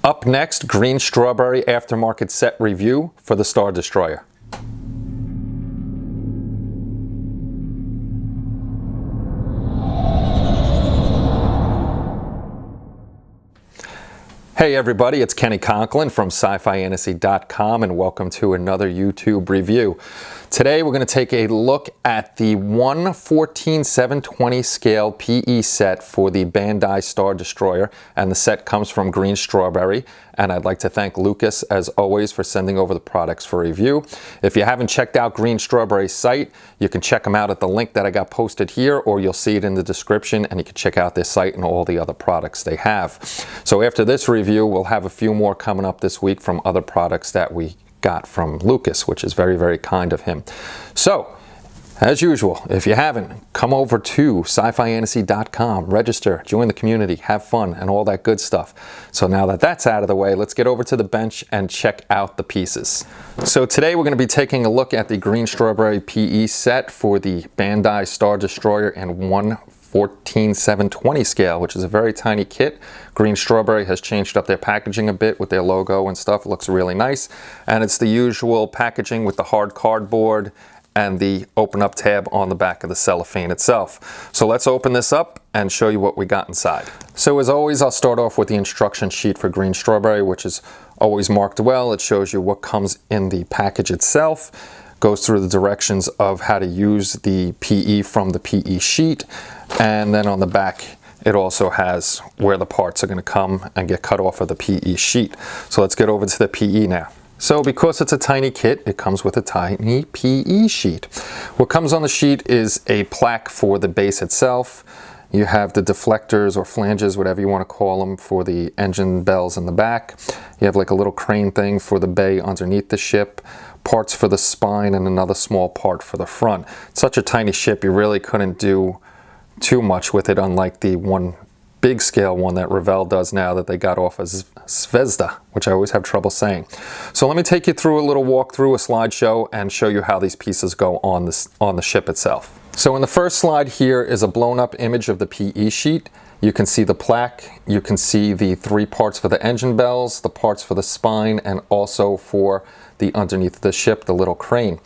Up next, Greenstrawberry aftermarket set review for the Star Destroyer. Hey everybody, it's Kenny Conklin from SciFiAntasy.com and welcome to another YouTube review. Today we're going to take a look at the 1/14/720 scale PE set for the Bandai Star Destroyer, and the set comes from Greenstrawberry, and I'd like to thank Lucas as always for sending over the products for review. If you haven't checked out Greenstrawberry's site, you can check them out at the link that I got posted here, or you'll see it in the description, and you can check out their site and all the other products they have. So after this review, we'll have a few more coming up this week from other products that we got from Lucas, which is very, very kind of him. So, as usual, if you haven't, come over to SciFiAntasy.com, register, join the community, have fun, and all that good stuff. So now that that's out of the way, let's get over to the bench and check out the pieces. So today we're going to be taking a look at the Greenstrawberry PE set for the Bandai Star Destroyer in 1/14/720 scale, which is a very tiny kit. Greenstrawberry has changed up their packaging a bit with their logo and stuff. It looks really nice, and it's the usual packaging with the hard cardboard and the open up tab on the back of the cellophane itself. So let's open this up and show you what we got inside. So as always, I'll start off with the instruction sheet for Greenstrawberry, which is always marked well. It shows you what comes in the package itself, goes through the directions of how to use the PE from the PE sheet, and then on the back it also has where the parts are going to come and get cut off of the PE sheet. So let's get over to the PE now. So because it's a tiny kit, it comes with a tiny PE sheet. What comes on the sheet is a plaque for the base itself. You have the deflectors or flanges, whatever you want to call them, for the engine bells in the back. You have like a little crane thing for the bay underneath the ship, parts for the spine, and another small part for the front. It's such a tiny ship, you really couldn't do too much with it, unlike the one big scale one that Revell does now that they got off as Zvezda, which I always have trouble saying. So let me take you through a little walkthrough, a slideshow, and show you how these pieces go on the ship itself. So in the first slide here is a blown up image of the PE sheet. You can see the plaque, you can see the three parts for the engine bells, the parts for the spine, and also for the underneath the ship, the little crane.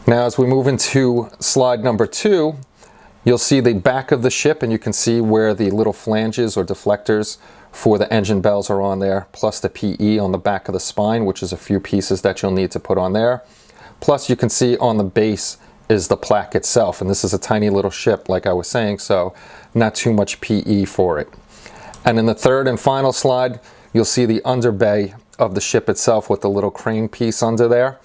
Now as we move into slide number 2, you'll see the back of the ship, and you can see where the little flanges or deflectors for the engine bells are on there, plus the PE on the back of the spine, which is a few pieces that you'll need to put on there. Plus you can see on the base is the plaque itself, and this is a tiny little ship like I was saying, so not too much PE for it. And in the third and final slide, you'll see the under bay of the ship itself with the little crane piece under there.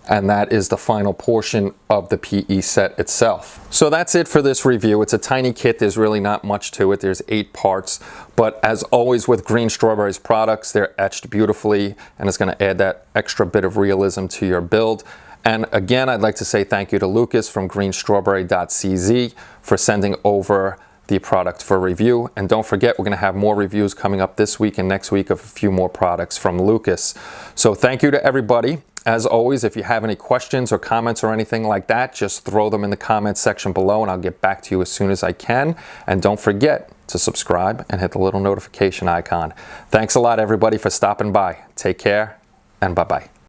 And that is the final portion of the PE set itself. So that's it for this review. It's a tiny kit, there's really not much to it. There's 8 parts, but as always with Greenstrawberry's products, they're etched beautifully, and it's gonna add that extra bit of realism to your build. And again, I'd like to say thank you to Lucas from greenstrawberry.cz for sending over the product for review. And don't forget, we're gonna have more reviews coming up this week and next week of a few more products from Lucas. So thank you to everybody. As always, if you have any questions or comments or anything like that, just throw them in the comments section below and I'll get back to you as soon as I can. And don't forget to subscribe and hit the little notification icon. Thanks a lot, everybody, for stopping by. Take care, and bye-bye.